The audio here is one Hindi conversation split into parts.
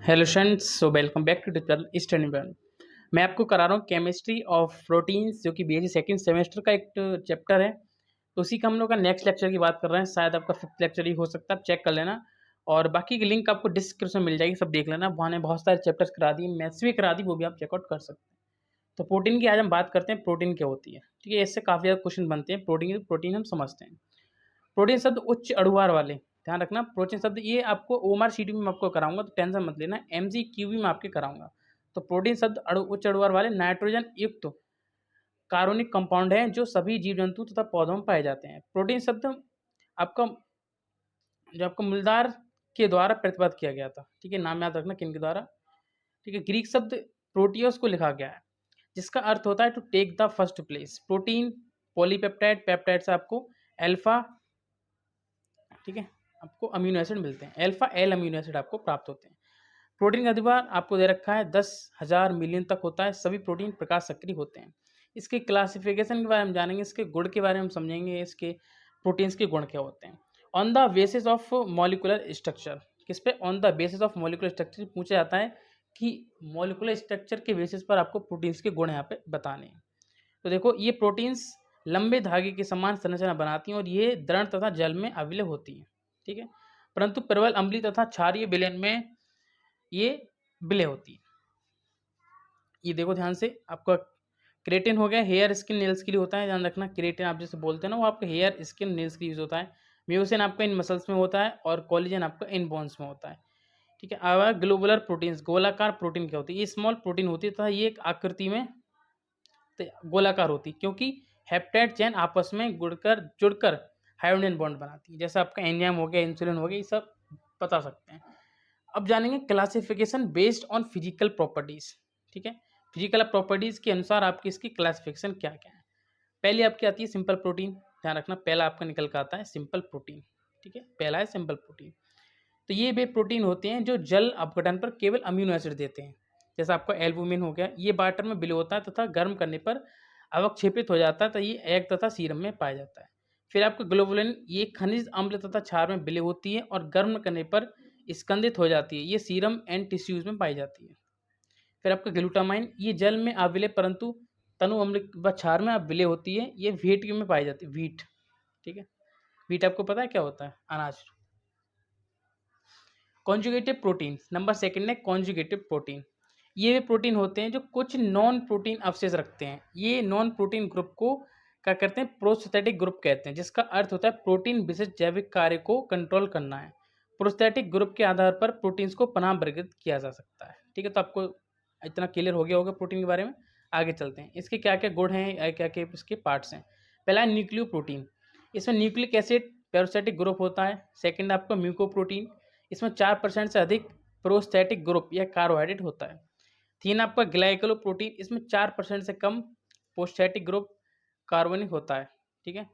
Hello friends, so welcome back to tutorial study learn. मैं आपको करा रहा हूँ केमिस्ट्री ऑफ प्रोटीन्स, जो कि बीएससी सेकंड सेमेस्टर का एक चैप्टर है। तो उसी का हम लोग का नेक्स्ट लेक्चर की बात कर रहे हैं। शायद आपका फिफ्थ लेक्चर ही हो सकता है, आप चेक कर लेना। और बाकी की लिंक आपको डिस्क्रिप्शन में मिल जाएगी, सब देख लेना। वहाँ ने बहुत सारे चैप्टर्स करा दिए, मैथ्स भी करा दी, वो भी आप चेकआउट कर सकते हैं। तो प्रोटीन की आज हम बात करते हैं, प्रोटीन क्या होती है। ठीक है, इससे काफ़ी ज़्यादा क्वेश्चन बनते हैं। प्रोटीन हम समझते हैं। प्रोटीन शब्द उच्च अणुभार वाले, ध्यान रखना। प्रोटीन शब्द ये आपको ओमआर शीट में मैं आपको कराऊंगा, तो टेंशन मत लेना। एमसीक्यू भी मैं आपके कराऊंगा। तो प्रोटीन शब्द उच्च अणुभार वाले नाइट्रोजन युक्त कार्बनिक कंपाउंड है, जो सभी जीव जंतु तथा पौधों में पाए जाते हैं। प्रोटीन शब्द आपका जो आपका मूलधार के द्वारा प्रतिपादित किया गया था। ठीक है, नाम याद रखना किन के द्वारा। ठीक है, ग्रीक शब्द प्रोटियोस को लिखा गया है, जिसका अर्थ होता है to take the first place. Protein polypeptide, peptide से आपको अल्फा, ठीक है, आपको अमीनो एसिड मिलते हैं। अल्फा एल अमीनो एसिड आपको प्राप्त होते हैं। प्रोटीन का अधिभार आपको दे रखा है 10,000 मिलियन तक होता है। सभी प्रोटीन प्रकाश सक्रिय होते हैं। इसके क्लासिफिकेशन के बारे में जानेंगे, इसके गुण के बारे में समझेंगे, इसके प्रोटीन्स के गुण क्या होते हैं। On the basis of molecular structure, किस पे? On the basis of molecular structure पूछा जाता है कि मॉलिकुलर स्ट्रक्चर के बेसिस पर आपको प्रोटीन्स के गुण यहाँ पे बताने हैं। तो देखो, ये प्रोटीन्स लंबे धागे के समान संरचना बनाती हैं और ये दृढ़ तथा जल में अविलय होती हैं। ठीक है, परंतु प्रबल अम्लीय तथा क्षारीय विलयन में ये विलय होती है। ये देखो ध्यान से, आपका क्रेटिन हो गया, हेयर स्किन नेल्स के लिए होता है, ध्यान रखना। क्रेटिन आप जैसे बोलते हैं ना, वो आपका हेयर स्किन नेल्स के लिए यूज होता है। म्यूसिन आपका इन मसल्स में होता है और कोलेजन आपका इन बोन्स में होता है। ठीक है, अब ग्लोबुलर प्रोटीन्स, गोलाकार प्रोटीन क्या होती है? ये स्मॉल प्रोटीन होती है तथा ये एक आकृति में गोलाकार होती है, क्योंकि हेप्टाइड चेन आपस में जुड़कर हाइड्रोजन बॉन्ड बनाती है। जैसे आपका एंजाइम हो गया, इंसुलिन हो गया, ये सब बता सकते हैं। अब जानेंगे classification based on physical properties. ठीक है, फिजिकल प्रॉपर्टीज के अनुसार आपकी इसकी क्लासिफिकेशन क्या क्या है। पहली आपकी आती है सिंपल प्रोटीन, ध्यान रखना। पहला आपका निकल कर आता है सिंपल प्रोटीन। ठीक है, पहला है सिंपल प्रोटीन। तो ये वे प्रोटीन होते हैं जो जल अपघटन पर केवल अमीनो एसिड देते हैं। जैसा आपका एल्बुमिन हो गया, ये वाटर में विलय होता है तथा गर्म करने पर अवक्षेपित हो जाता है, तो ये एग तथा सीरम में पाया जाता है। फिर आपका ग्लोबुलिन, ये खनिज अम्ल तथा क्षार में विलय होती है और गर्म करने पर स्कंदित हो जाती है। ये सीरम एंड टिश्यूज में पाई जाती है। फिर आपका ग्लूटामाइन, ये जल में अविलय परंतु तनु अम्ल व क्षार में अविलय होती है। ये व्हीट में पाई जाती है, व्हीट। ठीक है, व्हीट आपको पता है क्या होता है? अनाज। कॉन्जुगेटिव प्रोटीन, नंबर सेकंड है कॉन्जुगेटिव प्रोटीन। ये वे प्रोटीन होते हैं जो कुछ नॉन प्रोटीन अवशेष रखते हैं। ये नॉन प्रोटीन ग्रुप को क्या करते हैं? प्रोस्थेटिक ग्रुप कहते हैं, जिसका अर्थ होता है प्रोटीन विशिष्ट जैविक कार्य को कंट्रोल करना है। प्रोस्थेटिक ग्रुप के आधार पर प्रोटीन्स को पुनः वर्गीकृत किया जा सकता है। ठीक है, तो आपको इतना क्लियर हो गया होगा प्रोटीन के बारे में। आगे चलते हैं, इसके क्या क्या गुण हैं, क्या क्या इसके पार्ट्स हैं। पहला है न्यूक्लियो प्रोटीन, इसमें न्यूक्लिक एसिड पेरोस्टेटिक ग्रुप होता है। सेकंड आपका म्यूकोप्रोटीन, इसमें 4% से अधिक प्रोस्थेटिक ग्रुप या कार्बोहाइड्रेट होता है। तीन आपका ग्लाइकोलो प्रोटीन, इसमें 4% से कम प्रोस्थेटिक ग्रुप कार्बनिक होता है। ठीक है,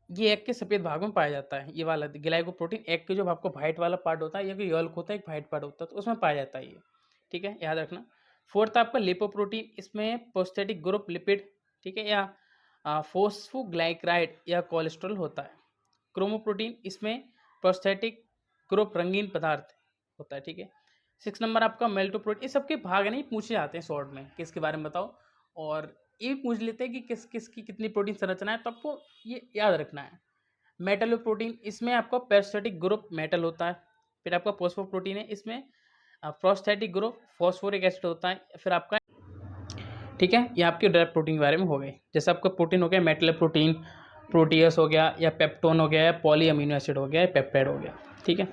ये एग के सफेद भाग में पाया जाता है। ये वाला ग्लाइको प्रोटीन एग के जो आपको व्हाइट वाला पार्ट होता है, या योल्क होता है, एक व्हाइट पार्ट होता है, तो उसमें पाया जाता है ये। ठीक है, याद रखना। फोर्थ आपका लिपोप्रोटीन, इसमें प्रोस्थेटिक ग्रुप लिपिड, ठीक है, या फोस्फोग्लाइक्राइड या कोलेस्ट्रॉल होता है। क्रोमोप्रोटीन, इसमें प्रोस्थेटिक ग्रुप रंगीन पदार्थ होता है। ठीक है, 6 नंबर आपका मेल्टोप्रोटीन। ये सबके भाग नहीं पूछे जाते हैं शॉर्ट में, किसके बारे में बताओ। और ये भी पूछ लेते हैं कि किस किस की कितनी प्रोटीन संरचना है, तो आपको ये याद रखना है। मेटलोप्रोटीन, इसमें आपका पेरोस्टेटिक ग्रुप मेटल होता है। फिर आपका फोस्फोप्रोटीन है, इसमें प्रोस्थेटिक ग्रुप फॉस्फोरिक एसिड होता है। फिर आपका, ठीक है, ये आपके डायरेक्ट प्रोटीन के बारे में हो गए। जैसे आपका प्रोटीन हो गया मेटल प्रोटीन, प्रोटीयस हो गया, या पेप्टोन हो गया, या पॉली अमीनो एसिड हो गया, या पेप्टाइड हो गया। ठीक है,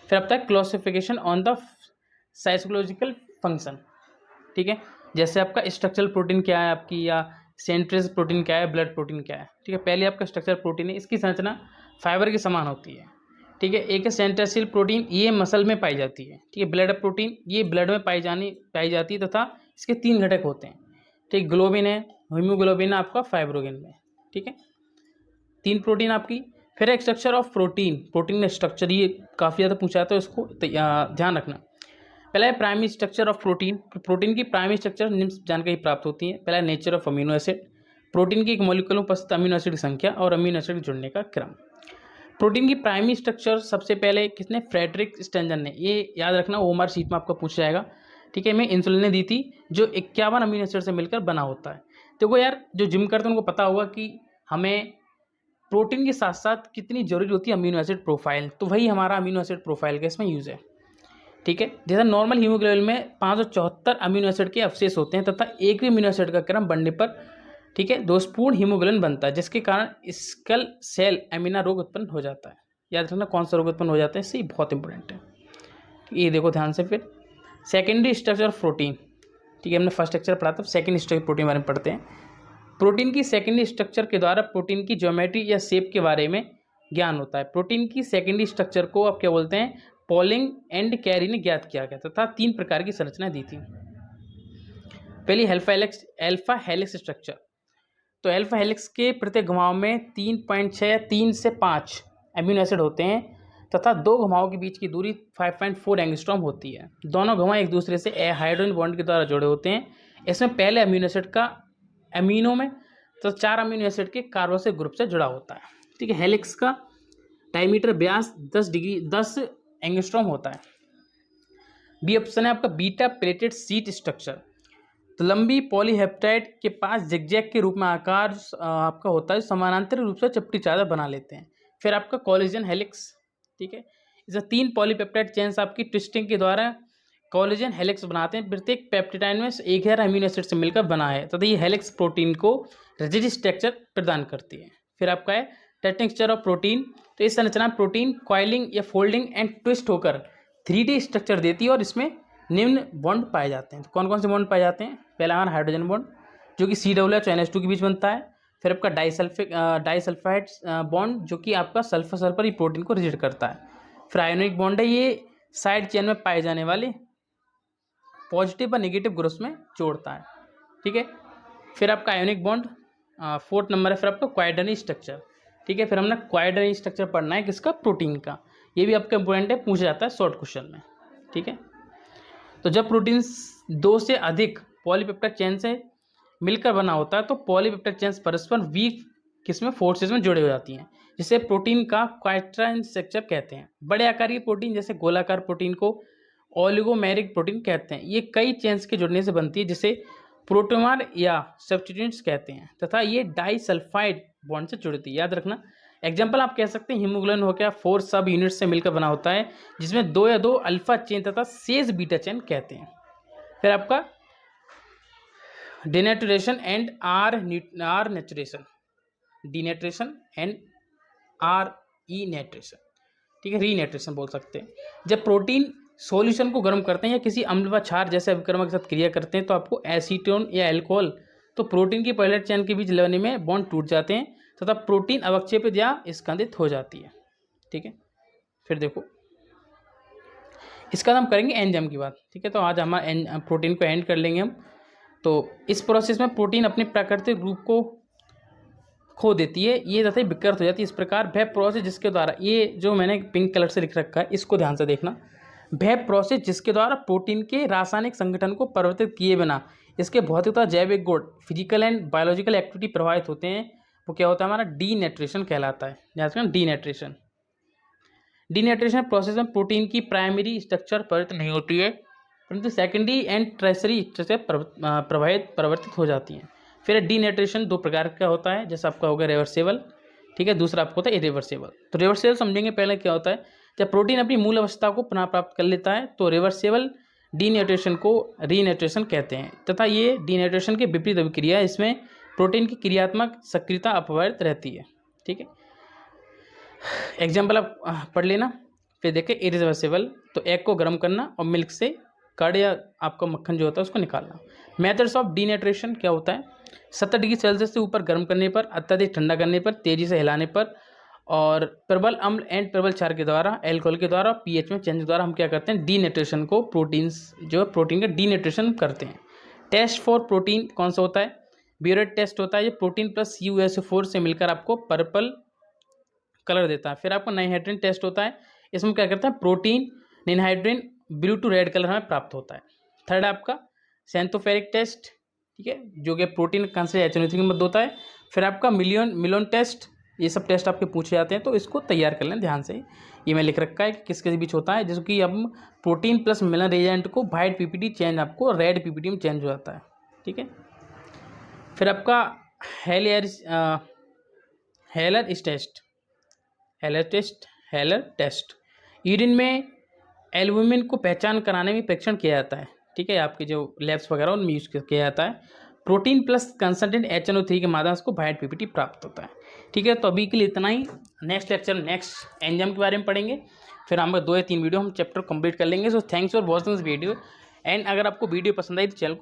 फिर अब तक classification on the cytological function. ठीक है, जैसे आपका स्ट्रक्चरल प्रोटीन क्या है आपकी, या सेंट्रेस प्रोटीन क्या है, ब्लड प्रोटीन क्या है। ठीक है, पहले आपका स्ट्रक्चरल प्रोटीन है, इसकी संरचना फाइबर के समान होती है। ठीक है, एक है सेंट्रेसिल प्रोटीन, ये मसल में पाई जाती है। ठीक है, ब्लड प्रोटीन, ये ब्लड में पाई जाती है तथा इसके 3 घटक होते हैं। ठीक, ग्लोबिन है, हीमोग्लोबिन आपका फाइब्रोगिन में। ठीक है, 3 प्रोटीन आपकी। फिर एक स्ट्रक्चर ऑफ प्रोटीन, प्रोटीन में स्ट्रक्चर, ये काफ़ी ज़्यादा पूछा जाता है, इसको ध्यान रखना। पहला है primary structure of protein. Protein की प्राइमरी स्ट्रक्चर निम्न जानकारी प्राप्त होती है। पहला nature of amino acid, protein की एक मॉलिक्यूल में उपस्थित अमीनो एसिड की संख्या और अमीनो एसिड के जुड़ने का क्रम। प्रोटीन की प्राइमरी स्ट्रक्चर सबसे पहले किसने, फ्रेडरिक स्टेंजन ने, ये याद रखना, ओमर शीट में आपका पूछ जाएगा, ठीक है। मैं इंसुलिन ने दी थी, जो 51 अमीनो एसिड से मिलकर बना होता है। देखो यार, जो जिम करते हैं उनको पता होगा कि हमें प्रोटीन के साथ साथ कितनी जरूरी होती है अमीनो एसिड प्रोफाइल, तो वही हमारा अमीनो एसिड प्रोफाइल का इसमें यूज़ है, ठीक है। जैसा नॉर्मल हीमोग्लोबिन में 574 अमीनो एसिड के अवशेष होते हैं तथा एक भी अमीनो एसिड का क्रम बढ़ने पर, ठीक है, दोषपूर्ण हीमोग्लोबिन बनता है, जिसके कारण स्कल सेल एमिना रोग उत्पन्न हो जाता है। याद रखना कौन सा रोग उत्पन्न हो जाता है, इससे बहुत इंपॉर्टेंट है, ये देखो ध्यान से। फिर सेकेंडरी स्ट्रक्चर ऑफ प्रोटीन, ठीक है, हमने फर्स्ट स्ट्रक्चर पढ़ा था, सेकेंड स्ट्रक्चर प्रोटीन बारे में पढ़ते हैं। प्रोटीन की सेकेंडरी स्ट्रक्चर के द्वारा प्रोटीन की ज्योमेट्री या शेप के बारे में ज्ञान होता है। प्रोटीन की सेकेंडरी स्ट्रक्चर को आप क्या बोलते हैं, पॉलिंग एंड कैरी ने ज्ञात किया गया तथा 3 प्रकार की संरचनाएं दी थी। पहली अल्फा हेलिक्स स्ट्रक्चर, तो अल्फा हेलिक्स के प्रत्येक घुमाव में 3.6 3 से 5 एमिनो एसिड होते हैं तथा 2 घुमावों के बीच की दूरी 5.4 एंगस्ट्रॉम होती है। दोनों घुमाव एक दूसरे से हाइड्रोजन बॉन्ड के द्वारा जुड़े होते हैं। इसमें पहले अमीनो एसिड का एमिनो में तो 4 अमीनो एसिड के कार्बोक्सिल ग्रुप से जुड़ा होता है, ठीक है। हेलिक्स का डायमीटर व्यास 10 एंगस्ट्रॉम होता है। बी ऑप्शन है आपका बीटा प्लेटेड शीट स्ट्रक्चर, तो लंबी पॉलीहेप्टाइड के पास जिगजैग के रूप में आकार आपका होता है, समानांतर रूप से चपटी चादर बना लेते हैं। फिर आपका कोलेजन हेलिक्स, ठीक है, इसमें 3 पॉलीपेप्टाइड चेन्स आपकी ट्विस्टिंग के द्वारा कोलेजन हेलिक्स बनाते हैं। प्रत्येक पेप्टिडाइन में 11 अमीनो एसिड से मिलकर बना है तथा ये हेलिक्स प्रोटीन को रिजिड स्ट्रक्चर प्रदान करती है। फिर आपका है टेक्सचर ऑफ प्रोटीन, तो इस संरचना प्रोटीन कॉइलिंग या फोल्डिंग एंड ट्विस्ट होकर 3D स्ट्रक्चर देती है और इसमें निम्न बॉन्ड पाए जाते हैं। तो कौन कौन से बॉन्ड पाए जाते हैं, पहला हमारा हाइड्रोजन बॉन्ड जो कि COOH और NH2 के बीच बनता है। फिर आपका डाइसल्फाइड बॉन्ड जो कि आपका सल्फर सल्फर ही प्रोटीन को रिजिड करता है। फिर आयोनिक बॉन्ड है, ये साइड चेन में पाए जाने वाले पॉजिटिव व नेगेटिव ग्रुप्स में जोड़ता है, ठीक है। फिर आपका आयोनिक बॉन्ड 4th नंबर है। फिर आपका क्वाड्रेनी स्ट्रक्चर, ठीक है। फिर हमने क्वाड्रेनी स्ट्रक्चर पढ़ना है किसका, प्रोटीन का, ये भी आपका इंपॉर्टेंट है, पूछा जाता है शॉर्ट क्वेश्चन में, ठीक है। तो जब प्रोटीन 2 से अधिक पॉलीपेप्टाइड चेन से मिलकर बना होता है तो पॉलीपेप्टाइड चेन्स परस्पर वीक किस्में फोर्सेज में जुड़े हो जाती हैं, जिसे प्रोटीन का क्वाड्रेनी स्ट्रक्चर कहते हैं। बड़े आकार की प्रोटीन जैसे गोलाकार प्रोटीन को ओलिगोमेरिक प्रोटीन कहते हैं। ये कई चेन्स के जुड़ने से बनती है जिसे प्रोटोमर या सब्स्टिट्यूएंट्स कहते हैं तथा ये डाइसल्फाइड बॉन्ड से जुड़ती है। याद रखना, एग्जाम्पल आप कह सकते हैं हीमोग्लोबिन हो गया 4 सब यूनिट से मिलकर बना होता है जिसमें 2 या 2 अल्फा चेन तथा शेष बीटा चेन कहते हैं। फिर आपका denaturation and renaturation, denaturation and renaturation, ठीक है, रीनेचुरेशन बोल सकते हैं। जब प्रोटीन सॉल्यूशन को गर्म करते हैं या किसी अम्ल व क्षार जैसे अभिक्रमक के साथ क्रिया करते हैं तो आपको एसीटोन या अल्कोहल, तो प्रोटीन की पॉलीपेप्टाइड चेन के बीच लगने में बॉन्ड टूट जाते हैं तथा प्रोटीन अवक्षेपित या स्कंदित हो जाती है, ठीक है। फिर देखो इसका हम करेंगे एंजाइम की बात, ठीक है। तो आज हम प्रोटीन को एंड कर लेंगे हम। तो इस प्रोसेस में प्रोटीन अपने प्राकृतिक रूप को खो देती है, ये तथा विकृत हो जाती है। इस प्रकार वह प्रोसेस जिसके द्वारा, ये जो मैंने पिंक कलर से लिख रखा है इसको ध्यान से देखना, वह प्रोसेस जिसके द्वारा प्रोटीन के रासायनिक संगठन को परिवर्तित किए बिना इसके भौतिक तथा जैविक गुण, फिजिकल एंड बायोलॉजिकल एक्टिविटी प्रभावित होते हैं, वो क्या होता है, हमारा डीनेचुरेशन कहलाता है। याद रखना, डीनेचुरेशन। डीनेचुरेशन प्रोसेस में प्रोटीन की प्राइमरी स्ट्रक्चर परिवर्तित नहीं होती है परंतु सेकेंडरी एंड टर्शियरी स्ट्रक्चर परिवर्तित हो जाती हैं। फिर डीनेचुरेशन 2 प्रकार का होता है, जैसे आपका होगा रिवर्सेबल, ठीक है, दूसरा आपको होता है इरिवर्सेबल। तो रिवर्सेबल समझेंगे पहले क्या होता है, जब प्रोटीन अपनी मूल अवस्था को पुनः प्राप्त कर लेता है तो रिवर्सेबल डीनेचुरेशन को रीनेचुरेशन कहते हैं तथा ये डीनेचुरेशन के विपरीत अभिक्रिया है, इसमें प्रोटीन की क्रियात्मक सक्रियता अपरिवर्तित रहती है, ठीक है। एग्जाम्पल आप पढ़ लेना। फिर देखें इरिवर्सेबल, तो एग को गर्म करना और मिल्क से कर्ड या आपका मक्खन जो होता है उसको निकालना। मेथड्स ऑफ डीनेचुरेशन क्या होता है, 70 डिग्री सेल्सियस से ऊपर गर्म करने पर, अत्यधिक ठंडा करने पर, तेजी से हिलाने पर और प्रबल अम्ल एंड प्रबल क्षार के द्वारा, एल्कोहल के द्वारा, पीएच में चेंज के द्वारा हम क्या करते हैं, डीनेचुरेशन को प्रोटीन का डीनेचुरेशन करते हैं। टेस्ट फॉर प्रोटीन कौन सा होता है, ब्यूरेट टेस्ट होता है। ये प्रोटीन प्लस CuSO4 से मिलकर आपको पर्पल कलर देता है। फिर आपको नाइट्रोजन टेस्ट होता है, इसमें क्या करता है, protein nitrogen blue to red colour हमें प्राप्त होता है। थर्ड आपका सेंथोफेरिक टेस्ट, ठीक है, जो कि प्रोटीन कंसंट्रेशन HNO3 के मध्य होता है। फिर आपका मिलोन टेस्ट, ये सब टेस्ट आपके पूछे जाते हैं, तो इसको तैयार कर लें ध्यान से। ये मैं लिख रखा है कि किसके बीच होता है, जैसे कि हम प्रोटीन प्लस मिलन रिएजेंट को वाइट पीपीटी चेंज आपको रेड पीपीटी में चेंज हो जाता है, ठीक है। फिर आपका हेलर टेस्ट यूरिन में एल्बुमिन को पहचान कराने में परीक्षण किया जाता है, ठीक है। आपके जो लैब्स वगैरह उनमें यूज़ किया जाता है। प्रोटीन प्लस कंसनट्रेंट HNO3 के माध्यम से वाइट पीपीटी प्राप्त होता है, ठीक है। तो अभी के लिए इतना ही। नेक्स्ट लेक्चर नेक्स्ट एंजाइम के बारे में पढ़ेंगे, फिर हम 2 या 3 वीडियो हम चैप्टर कंप्लीट कर लेंगे। So thanks for watching this video, and अगर आपको वीडियो पसंद आई तो चैनल को